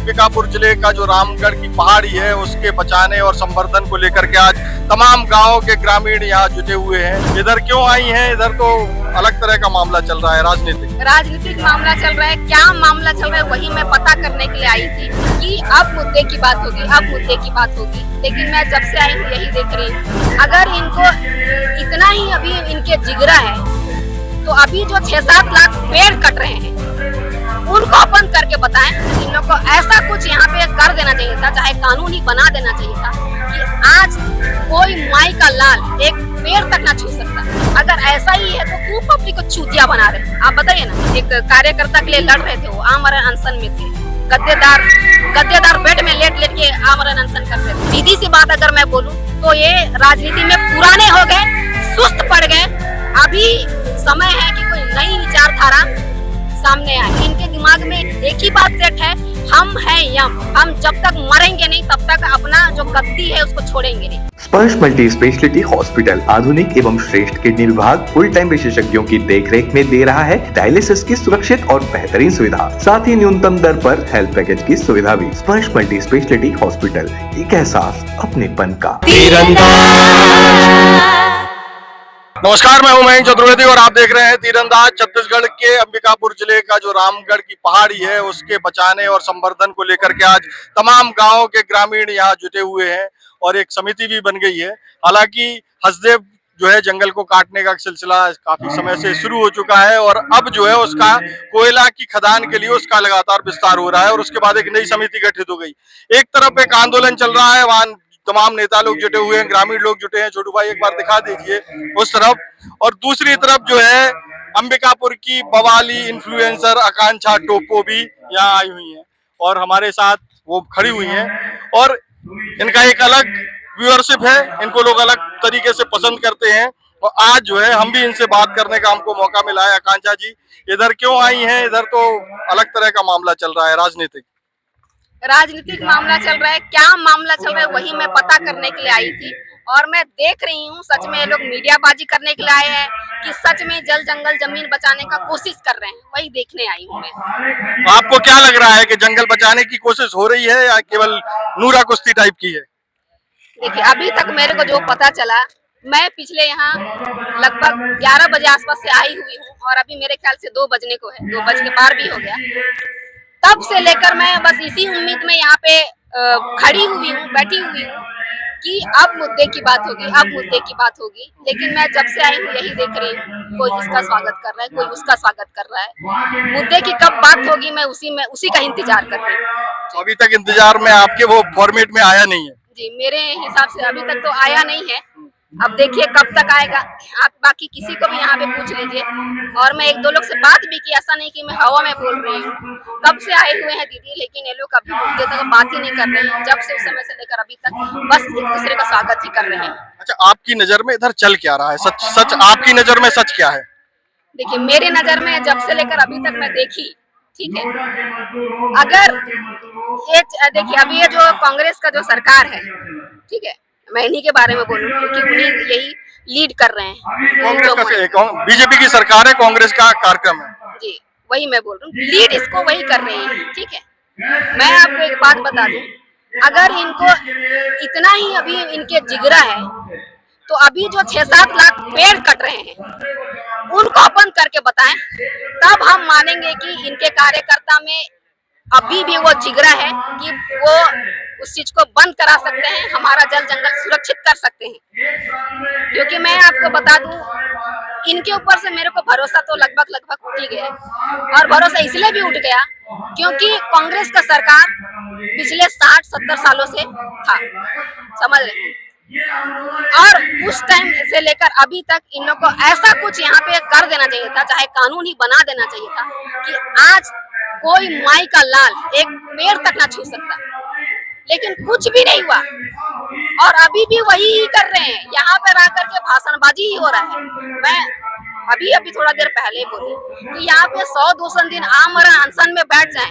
अंबिकापुर जिले का जो रामगढ़ की पहाड़ी है उसके बचाने और संवर्धन को लेकर के आज तमाम गांवों के ग्रामीण यहाँ जुटे हुए हैं। इधर क्यों आई हैं? इधर तो अलग तरह का मामला चल रहा है, राजनीतिक मामला चल रहा है। क्या मामला चल रहा है वही मैं पता करने के लिए आई थी कि अब मुद्दे की बात होगी, लेकिन मैं जब से आई हूँ यही देख रही हूँ। अगर इनको इतना ही अभी इनके जिगरा है तो अभी जो 6-7 लाख पेड़ कट रहे हैं उनको बंद करके बताएं। इन लोग को ऐसा कुछ यहाँ पे कर देना चाहिए था, चाहे कानून ही बना देना चाहिए था कि आज कोई माई का लाल एक पेड़ तक ना छू सकता। अगर ऐसा ही है तो क्यों पब्लिक को चूतिया बना रहे? आप बताइए ना। एक कार्यकर्ता के लिए लड़ रहे थे, वो आमरण अनशन में थे, गद्देदार बेड में लेट के आमरण अनशन कर रहे थे। सीधी सी बात अगर मैं बोलूं तो ये राजनीति में पुराने हो गए, सुस्त पड़ गए। अभी समय है कि कोई नई विचारधारा सामने आए। इनके दिमाग में एक ही बात सेट है, हम हैं यम, हम जब तक मरेंगे नहीं तब तक अपना जो गद्दी है उसको छोड़ेंगे नहीं। स्पर्श मल्टी स्पेशलिटी हॉस्पिटल आधुनिक एवं श्रेष्ठ किडनी विभाग फुल टाइम विशेषज्ञों की देखरेख में दे रहा है डायलिसिस की सुरक्षित और बेहतरीन सुविधा, साथ ही न्यूनतम दर पर हेल्थ पैकेज की सुविधा भी। स्पर्श मल्टी स्पेशलिटी हॉस्पिटल, एक एहसास अपनेपन का। नमस्कार, मैं हूं मयंक चतुर्वेदी और आप देख रहे हैं तीरंदाज। छत्तीसगढ़ के अंबिकापुर जिले का जो रामगढ़ की पहाड़ी है उसके बचाने और संवर्धन को लेकर के आज तमाम गांवों के ग्रामीण यहाँ जुटे हुए हैं और एक समिति भी बन गई है। हालांकि हसदेव जो है जंगल को काटने का सिलसिला काफी समय से शुरू हो चुका है और अब जो है उसका कोयला की खदान के लिए उसका लगातार विस्तार हो रहा है और उसके बाद एक नई समिति गठित हो गई। एक तरफ एक आंदोलन चल रहा है, वहां तमाम नेता लोग जुटे हुए हैं, ग्रामीण लोग जुटे हैं। छोटू भाई एक बार दिखा दीजिए उस तरफ। और दूसरी तरफ जो है अंबिकापुर की बवाली इन्फ्लुएंसर आकांक्षा टोप्पो भी यहाँ आई हुई हैं और हमारे साथ वो खड़ी हुई हैं और इनका एक अलग व्यूअरशिप है, इनको लोग अलग तरीके से पसंद करते हैं। और आज जो है हम भी इनसे बात करने का हमको मौका मिला है। आकांक्षा जी इधर क्यों आई हैं? इधर तो अलग तरह का मामला चल रहा है, राजनीतिक मामला चल रहा है। क्या मामला चल रहा है वही मैं पता करने के लिए आई थी और मैं देख रही हूँ सच में ये लोग मीडियाबाजी करने के लिए आए हैं कि सच में जल जंगल जमीन बचाने का कोशिश कर रहे हैं, वही देखने आई हूँ मैं। तो आपको क्या लग रहा है कि जंगल बचाने की कोशिश हो रही है या केवल नूरा कुश्ती टाइप की है? देखिए, अभी तक मेरे को जो पता चला, मैं पिछले यहाँ लगभग 11 बजे आसपास से आई हुई हूँ और अभी मेरे ख्याल से 2 बजने को है, 2 बज के पार भी हो गया। तब से लेकर मैं बस इसी उम्मीद में यहाँ पे खड़ी हुई हूँ, बैठी हुई हूँ कि अब मुद्दे की बात होगी। लेकिन मैं जब से आई हूँ यही देख रही हूँ, कोई इसका स्वागत कर रहा है, कोई उसका स्वागत कर रहा है। मुद्दे की कब बात होगी मैं उसी का इंतजार कर रही हूँ। तो अभी तक इंतजार में आपके वो फॉर्मेट में आया नहीं है? जी, मेरे हिसाब से अभी तक तो आया नहीं है। अब देखिए कब तक आएगा। आप बाकी किसी को भी यहाँ पे पूछ लीजिए। और मैं 1-2 लोग से बात भी की, ऐसा नहीं कि मैं हवा में बोल रही हूँ। कब से आए हुए हैं दीदी, लेकिन ये लोग अभी मुद्दे तक बात ही नहीं कर रहे हैं। जब से उस समय से लेकर अभी तक बस एक दूसरे का स्वागत ही कर रहे हैं। अच्छा, आपकी नजर में इधर चल क्या रहा है? सच आपकी नजर में सच क्या है? देखिए, मेरे नजर में जब से लेकर अभी तक मैं देखी, ठीक है, अगर ये देखिए अभी ये जो कांग्रेस का जो सरकार है, ठीक है, मैं इन्हीं के बारे में बोलूँ क्योंकि उन्हीं यही लीड कर रहे हैं। बीजेपी की सरकार है, कांग्रेस का कार्यक्रम है। जी, वही मैं बोल रहा हूँ, लीड इसको वही कर रही है, ठीक है। मैं आपको एक बात बता दूं, अगर इनको इतना ही अभी इनके जिगरा है तो अभी जो 6-7 लाख पेड़ कट रहे हैं उनको बंद करके बताएं, तब हम मानेंगे कि इनके कार्यकर्ता में अभी भी वो जिगरा है कि वो उस चीज को बंद करा सकते हैं, हमारा जल जंगल सुरक्षित कर सकते हैं। क्योंकि मैं आपको बता दूं, इनके ऊपर से मेरे को भरोसा तो लगभग उठ ही गया और भरोसा इसलिए भी उठ गया क्योंकि कांग्रेस का सरकार पिछले 60-70 सालों से था, समझ रहे। और उस टाइम से लेकर अभी तक इन लोग को ऐसा कुछ यहाँ पे कर देना चाहिए था, चाहे कानून ही बना देना चाहिए था कि आज कोई माई का लाल एक पेड़ तक ना छू सकता। लेकिन कुछ भी नहीं हुआ और अभी भी वही ही कर रहे हैं। यहाँ पे रह करके भाषणबाजी ही हो रहा है। मैं अभी थोड़ा देर पहले बोली कि यहाँ पे 100-200 दिन आमरण अनशन में बैठ जाएं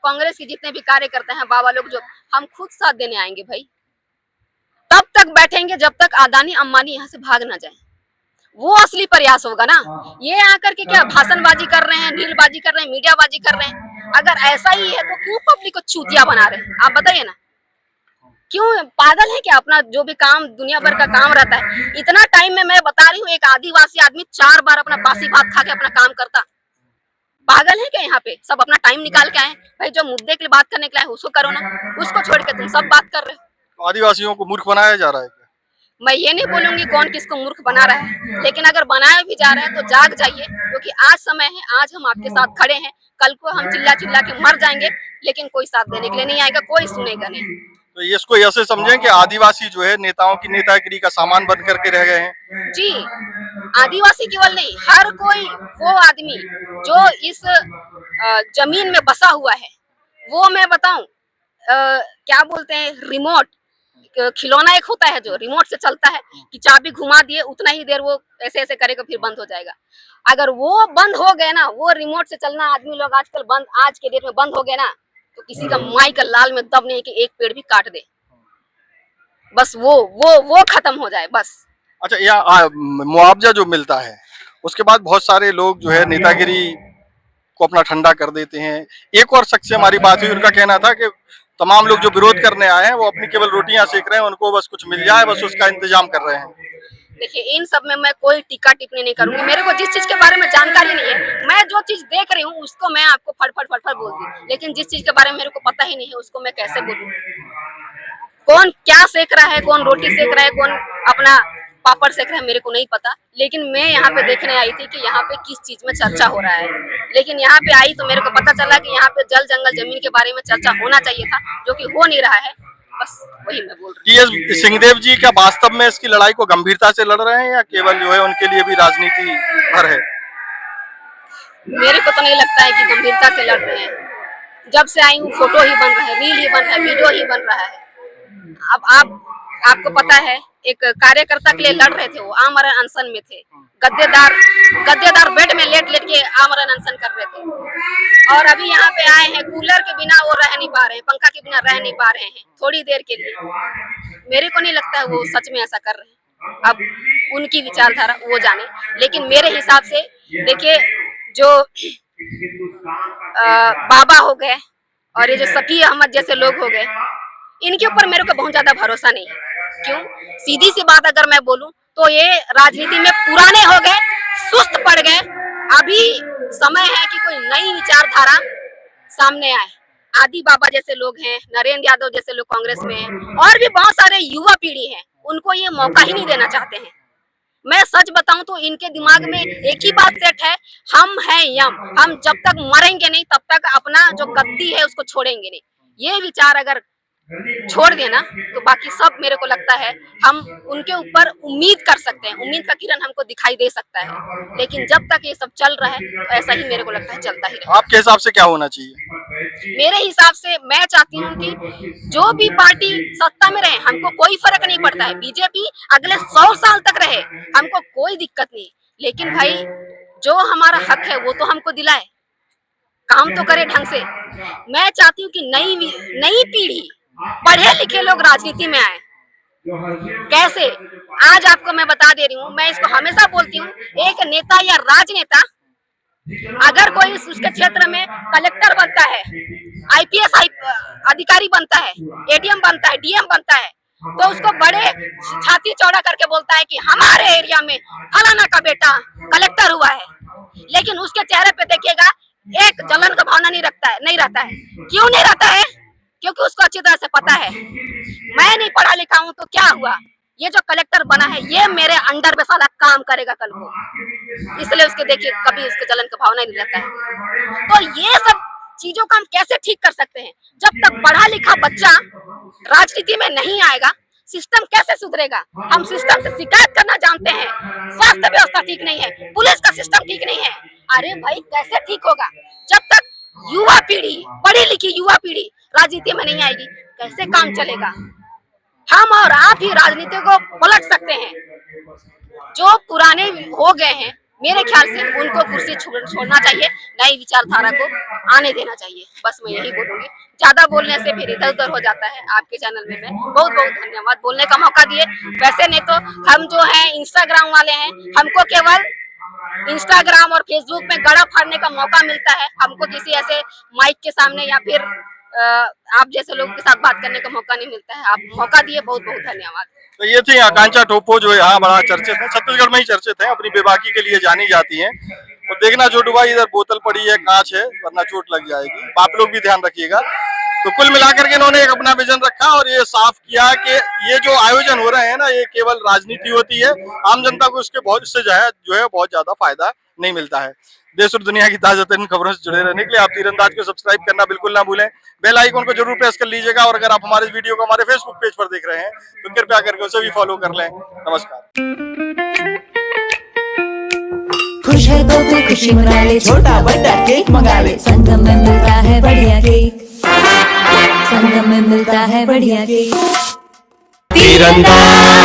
कांग्रेस के जितने भी कार्यकर्ता हैं, बाबा लोग, जो हम खुद साथ देने आएंगे भाई। तब तक बैठेंगे जब तक अदानी अंबानी यहाँ से भाग ना जाए। वो असली प्रयास होगा ना। ये आकर के क्या भाषणबाजी कर रहे हैं, ढीलबाजी कर रहे हैं, मीडियाबाजी कर रहे हैं। अगर ऐसा ही है तो क्यों पब्लिक को चूतिया बना रहे हैं? आप बताइए ना, क्यों? पागल है क्या? अपना जो भी काम दुनिया भर का काम रहता है, इतना टाइम में मैं बता रही हूँ, एक आदिवासी आदमी 4 बार अपना बासी भात खा के अपना काम करता। पागल है क्या? यहाँ पे सब अपना टाइम निकाल के आए भाई, जो मुद्दे के लिए बात करने के लिए उसको करो ना, उसको छोड़ के तुम सब बात कर रहे हो। आदिवासियों को मूर्ख बनाया जा रहा है क्या? मैं ये नहीं बोलूंगी कौन किसको मूर्ख बना रहा है, लेकिन अगर बनाया भी जा रहा है तो जाग जाइए, क्योंकि आज समय है, आज हम आपके साथ खड़े हैं, कल को हम चिल्ला चिल्ला के मर जाएंगे, लेकिन कोई साथ देने के लिए नहीं आएगा, कोई सुनेगा नहीं। तो इसको ऐसे समझें कि आदिवासी जो है नेताओं की नेतागिरी का सामान बन करके रह गए हैं। जी, आदिवासी केवल नहीं, हर कोई वो आदमी जो इस जमीन में बसा हुआ है, वो मैं बताऊं, क्या बोलते हैं, रिमोट खिलौना एक होता है जो रिमोट से चलता है, कि चाबी घुमा दिए उतना ही देर वो ऐसे ऐसे करेगा फिर बंद हो जाएगा। अगर वो बंद हो गए ना, वो रिमोट से चलना आदमी लोग आजकल बंद, आज के डेट में बंद हो गए ना, तो किसी का माई का लाल में दब नहीं कि एक पेड़ भी काट दे, बस वो खत्म हो जाए बस। अच्छा, यहाँ मुआवजा जो मिलता है उसके बाद बहुत सारे लोग जो है नेतागिरी को अपना ठंडा कर देते हैं। एक और शख्स से हमारी बात हुई, उनका कहना था कि तमाम लोग जो विरोध करने आए हैं वो अपनी केवल रोटियां सेक रहे हैं, उनको बस कुछ मिल जाए, बस उसका इंतजाम कर रहे हैं। देखिए, इन सब में मैं कोई टीका टिप्पणी नहीं करूंगी, मेरे को जिस चीज के बारे में जानकारी नहीं है, मैं जो चीज देख रही हूँ उसको मैं आपको फटफट बोल दूं, लेकिन जिस चीज के बारे में मेरे को पता ही नहीं है उसको मैं कैसे बोलूं? कौन क्या सेक रहा है, कौन रोटी सेक रहा है, कौन अपना पापड़ सेक रहा है, मेरे को नहीं पता। लेकिन मैं यहाँ पे देखने आई थी कि यहाँ पे किस चीज में चर्चा हो रहा है, लेकिन यहाँ पे आई तो मेरे को पता चला कि यहाँ पे जल जंगल जमीन के बारे में चर्चा होना चाहिए था, जो कि हो नहीं रहा है, बस वही मैं बोल रही हूँ। टीएस सिंहदेव जी क्या वास्तव में इसकी लड़ाई को गंभीरता से लड़ रहे हैं या केवल जो है उनके लिए भी राजनीति भर है? मेरे को तो नहीं लगता है कि गंभीरता से लड़ रहे हैं। जब से आई हूँ फोटो ही बन रहा है, रील ही बन रहा है, वीडियो ही बन रहा है। अब आपको पता है, एक कार्यकर्ता के लिए लड़ रहे थे, वो आमरण अनशन में थे, गद्देदार बेड में लेट के आमरण अनशन कर रहे थे, और अभी यहाँ पे आए हैं, कूलर के बिना वो रह नहीं पा रहे हैं, पंखा के बिना रह नहीं पा रहे हैं थोड़ी देर के लिए। मेरे को नहीं लगता है वो सच में ऐसा कर रहे हैं, अब उनकी विचारधारा वो जाने, लेकिन मेरे हिसाब से देखिए, जो बाबा हो गए और ये जो सफी अहमद जैसे लोग हो गए, इनके ऊपर मेरे को बहुत ज्यादा भरोसा नहीं है। क्यों? सीधी सी बात अगर मैं बोलूं तो ये राजनीति में पुराने हो गए, सुस्त पड़ गए। अभी समय है कि कोई नई विचारधारा सामने आए। आदि बाबा जैसे लोग हैं, नरेंद्र यादव जैसे लोग कांग्रेस में हैं, और भी बहुत सारे युवा पीढ़ी हैं, उनको ये मौका ही नहीं देना चाहते हैं। मैं सच बताऊं तो इनके दिमाग में एक ही बात सेट है, हम हैं यम, हम जब तक मरेंगे नहीं तब तक अपना जो गद्दी है उसको छोड़ेंगे नहीं। ये विचार अगर छोड़ देना तो बाकी सब मेरे को लगता है हम उनके ऊपर उम्मीद कर सकते हैं, उम्मीद का किरण हमको दिखाई दे सकता है। लेकिन जब तक ये सब चल रहा है तो ऐसा ही मेरे को लगता है चलता ही रहेगा। आपके हिसाब से क्या होना चाहिए? मेरे हिसाब से मैं चाहती हूँ कि जो भी पार्टी सत्ता में रहे, हमको कोई फर्क नहीं पड़ता है। बीजेपी अगले 100 साल तक रहे, हमको कोई दिक्कत नहीं, लेकिन भाई जो हमारा हक है वो तो हमको दिलाए, काम तो करे ढंग से। मैं चाहती हूँ कि नई पीढ़ी, पढ़े लिखे लोग राजनीति में आए। कैसे? आज आपको मैं बता दे रही हूँ, मैं इसको हमेशा बोलती हूँ, एक नेता या राजनेता अगर कोई उसके क्षेत्र में कलेक्टर बनता है, आईपीएस अधिकारी बनता है, एडीएम बनता है, डीएम बनता है, तो उसको बड़े छाती चौड़ा करके बोलता है कि हमारे एरिया में फलाना का बेटा कलेक्टर हुआ है। लेकिन उसके चेहरे पे देखिएगा एक जलन का भावना नहीं रहता है। क्यों नहीं रहता है? क्योंकि उसको अच्छी तरह से पता है, मैं नहीं पढ़ा लिखा हूँ तो क्या हुआ, ये जो कलेक्टर बना है ये मेरे अंडर में साला काम करेगा कल को, इसलिए उसके देखिए कभी उसके जलन का भावना नहीं रहता है। तो ये सब चीजों को हम कैसे ठीक कर सकते हैं? जब तक पढ़ा लिखा बच्चा राजनीति में नहीं आएगा, सिस्टम कैसे सुधरेगा? हम सिस्टम से शिकायत करना जानते हैं, स्वास्थ्य व्यवस्था ठीक नहीं है, पुलिस का सिस्टम ठीक नहीं है। अरे भाई कैसे ठीक होगा? जब तक युवा पीढ़ी, पढ़ी लिखी युवा पीढ़ी राजनीति में नहीं आएगी, कैसे काम चलेगा? हम और आप ही राजनीति को पलट सकते हैं। जो पुराने हो गए हैं, मेरे ख्याल से उनको कुर्सी छोड़ना चाहिए, नई विचारधारा को आने देना चाहिए। बस मैं यही बोलूंगी, ज्यादा बोलने से फिर इधर उधर हो जाता है। आपके चैनल में मैं बहुत बहुत धन्यवाद, बोलने का मौका दिए। वैसे नहीं तो हम जो हैं इंस्टाग्राम वाले हैं, हमको केवल इंस्टाग्राम और फेसबुक में गड़ा फाड़ने का मौका मिलता है, हमको किसी ऐसे माइक के सामने या फिर आप जैसे लोगों के साथ बात करने का मौका नहीं मिलता है। आप मौका दिए, बहुत बहुत धन्यवाद। तो ये थी आकांक्षा टोप्पो, जो यहाँ बड़ा चर्चित है, छत्तीसगढ़ में ही चर्चित है, अपनी बेबाकी के लिए जानी जाती हैं। तो देखना छोटू भाई, इधर बोतल पड़ी है, कांच है, वरना चोट लग जाएगी, आप लोग भी ध्यान रखिएगा। तो कुल मिलाकर के इन्होंने एक अपना विजन रखा और ये साफ किया कि ये जो आयोजन हो रहे हैं ना, ये केवल राजनीति होती है, आम जनता को इसके बहुत इससे जो है बहुत ज्यादा फायदा नहीं मिलता है। देश और दुनिया की ताजा तरीन खबरों से जुड़े रहने के लिए आप तीरंदाज को सब्सक्राइब करना बिल्कुल ना भूलें, बेल आइकन को जरूर प्रेस कर लीजिएगा। और अगर आप हमारे वीडियो को हमारे फेसबुक पेज पर देख रहे हैं तो कृपया करके उसे भी फॉलो कर लें। नमस्कार। खुश है तो फिर खुशी मना ले, छोटा बड़ा केक मंगा ले, संगम में मिलता है बढ़िया केक, संगम में मिलता है बढ़िया केक। तीरंदाज